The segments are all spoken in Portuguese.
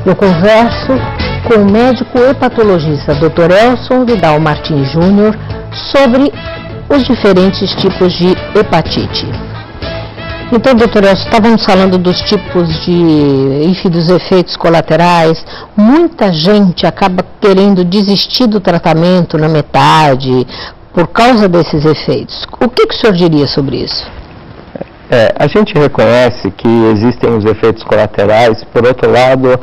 Eu converso com o médico hepatologista Dr. Elson Vidal Martins Júnior sobre os diferentes tipos de hepatite. Então, doutor Elson, estávamos falando dos tipos dos efeitos colaterais. Muita gente acaba querendo desistir do tratamento na metade por causa desses efeitos. O que o senhor diria sobre isso? A gente reconhece que existem os efeitos colaterais. Por outro lado,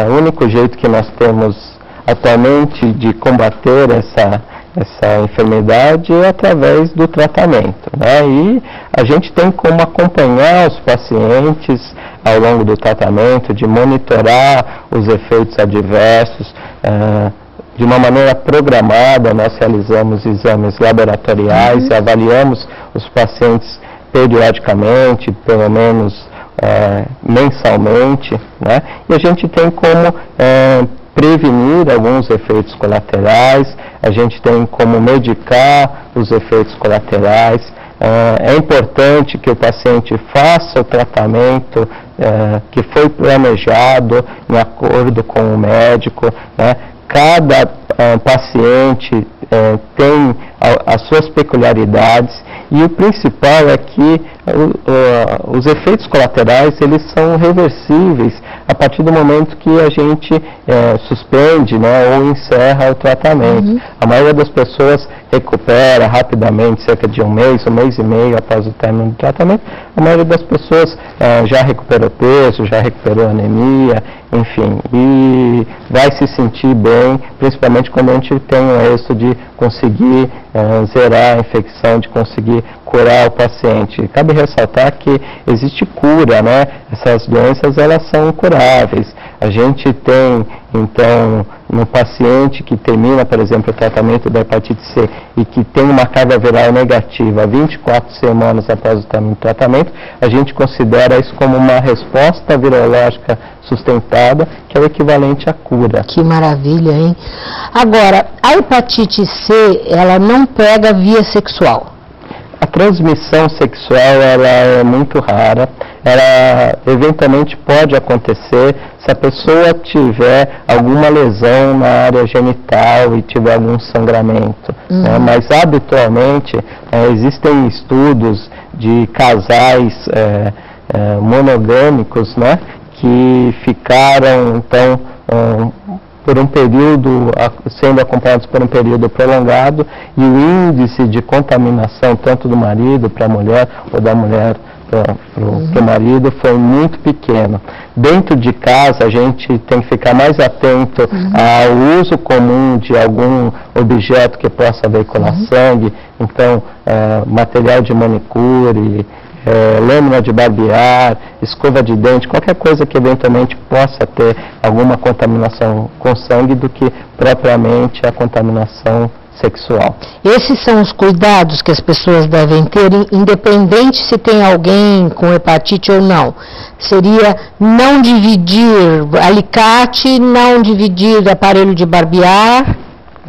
o único jeito que nós temos atualmente de combater essa enfermidade é através do tratamento, né? E a gente tem como acompanhar os pacientes ao longo do tratamento, de monitorar os efeitos adversos. De uma maneira programada, nós realizamos exames laboratoriais e avaliamos os pacientes periodicamente, pelo menos mensalmente, né? E a gente tem como prevenir alguns efeitos colaterais, a gente tem como medicar os efeitos colaterais. É importante que o paciente faça o tratamento que foi planejado em acordo com o médico, né? Cada paciente tem as suas peculiaridades e o principal é que os efeitos colaterais eles são reversíveis a partir do momento que a gente suspende, né, ou encerra o tratamento. A maioria das pessoas recupera rapidamente, cerca de um mês e meio após o término do tratamento. A maioria das pessoas já recuperou peso, já recuperou anemia, enfim, e vai se sentir bem, principalmente quando a gente tem o êxito de conseguir zerar a infecção, de conseguir curar o paciente. Cabe ressaltar que existe cura, né? Essas doenças, elas são curáveis. A gente tem, então, no paciente que termina, por exemplo, o tratamento da hepatite C e que tem uma carga viral negativa 24 semanas após o término do tratamento, a gente considera isso como uma resposta virológica sustentada, que é o equivalente à cura. Que maravilha, hein? Agora, a hepatite C, ela não pega via sexual? A transmissão sexual ela é muito rara, ela eventualmente pode acontecer se a pessoa tiver alguma lesão na área genital e tiver algum sangramento, né? Mas habitualmente existem estudos de casais monogâmicos, né, que ficaram então por um período, sendo acompanhados por um período prolongado, e o índice de contaminação, tanto do marido para a mulher, ou da mulher para o marido, foi muito pequeno. Dentro de casa, a gente tem que ficar mais atento ao uso comum de algum objeto que possa veicular sangue, então, material de manicure, lâmina de barbear, escova de dente, qualquer coisa que eventualmente possa ter alguma contaminação com sangue do que propriamente a contaminação sexual. Esses são os cuidados que as pessoas devem ter, independente se tem alguém com hepatite ou não. Seria não dividir alicate, não dividir aparelho de barbear.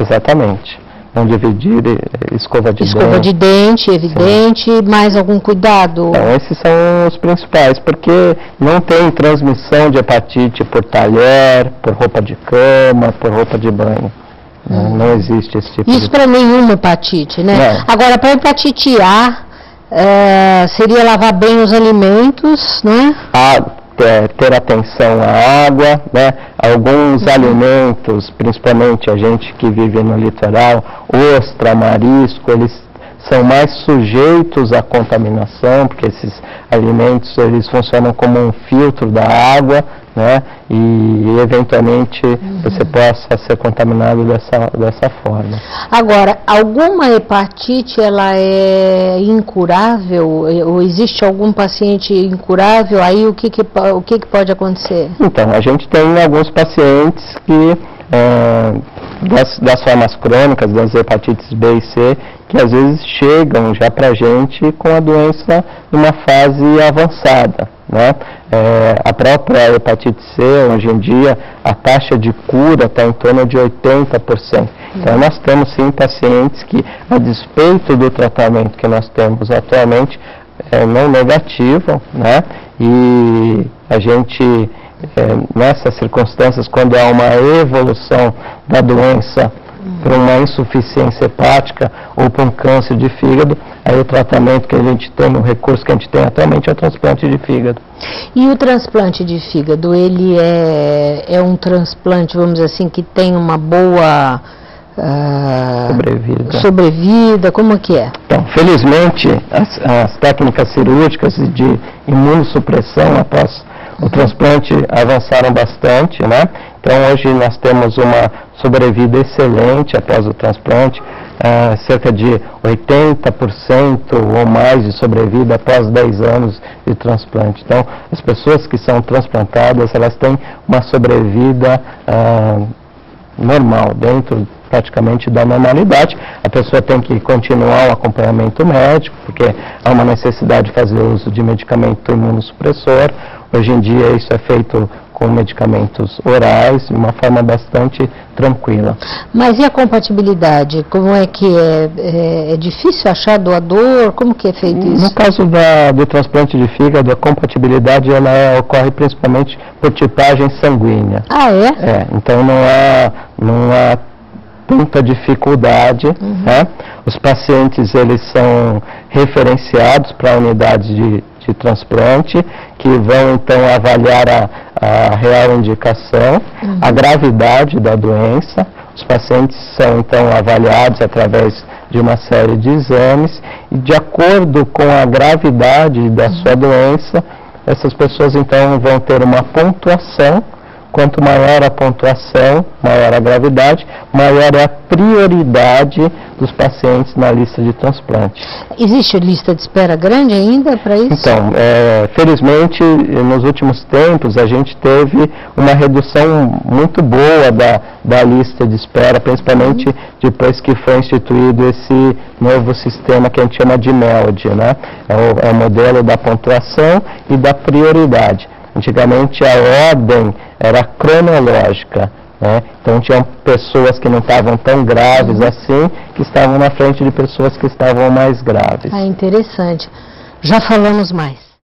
Exatamente. Não dividir escova de dente, evidente. Sim. Mais algum cuidado? Então, esses são os principais, porque não tem transmissão de hepatite por talher, por roupa de cama, por roupa de banho. Não existe esse tipo Isso para nenhuma hepatite, né? Não. Agora, para hepatite A, seria lavar bem os alimentos, né? Ter atenção à água, né? Alguns alimentos, principalmente a gente que vive no litoral, ostra, marisco, eles são mais sujeitos à contaminação, porque esses alimentos eles funcionam como um filtro da água, né? E eventualmente você possa ser contaminado dessa forma. Agora, alguma hepatite ela é incurável? Ou existe algum paciente incurável? Aí o que pode acontecer? Então, a gente tem alguns pacientes que das formas crônicas, das hepatites B e C, que às vezes chegam já para a gente com a doença numa fase avançada, né? A própria hepatite C, hoje em dia, a taxa de cura está em torno de 80%. Então, nós temos sim pacientes que, a despeito do tratamento que nós temos atualmente, não negativam, né? E a gente nessas circunstâncias, quando há uma evolução da doença por uma insuficiência hepática ou por um câncer de fígado, aí o tratamento que a gente tem, o recurso que a gente tem atualmente é o transplante de fígado. E o transplante de fígado, ele é um transplante, vamos dizer assim, que tem uma boa sobrevida, como que é? Então, felizmente, as técnicas cirúrgicas de imunossupressão após o transplante avançaram bastante, né? Então, hoje nós temos uma sobrevida excelente após o transplante, cerca de 80% ou mais de sobrevida após 10 anos de transplante. Então, as pessoas que são transplantadas, elas têm uma sobrevida normal, dentro praticamente da normalidade. A pessoa tem que continuar o acompanhamento médico, porque há uma necessidade de fazer uso de medicamento imunossupressor. Hoje em dia isso é feito com medicamentos orais, de uma forma bastante tranquila. Mas e a compatibilidade? Como é que é? É difícil achar doador? Como que é feito isso? No caso do transplante de fígado, a compatibilidade ela ocorre principalmente por tipagem sanguínea. Ah, é? Então não há tanta dificuldade, né? Os pacientes, eles são referenciados para unidades de transplante, que vão então avaliar a real indicação, a gravidade da doença. Os pacientes são então avaliados através de uma série de exames, e de acordo com a gravidade da sua doença, essas pessoas então vão ter uma pontuação. Quanto maior a pontuação, maior a gravidade, maior é a prioridade dos pacientes na lista de transplante. Existe lista de espera grande ainda para isso? Então, felizmente, nos últimos tempos, a gente teve uma redução muito boa da lista de espera, principalmente depois que foi instituído esse novo sistema que a gente chama de MELD, né? É o modelo da pontuação e da prioridade. Antigamente a ordem era cronológica, né? Então tinham pessoas que não estavam tão graves assim, que estavam na frente de pessoas que estavam mais graves. Ah, interessante. Já falamos mais.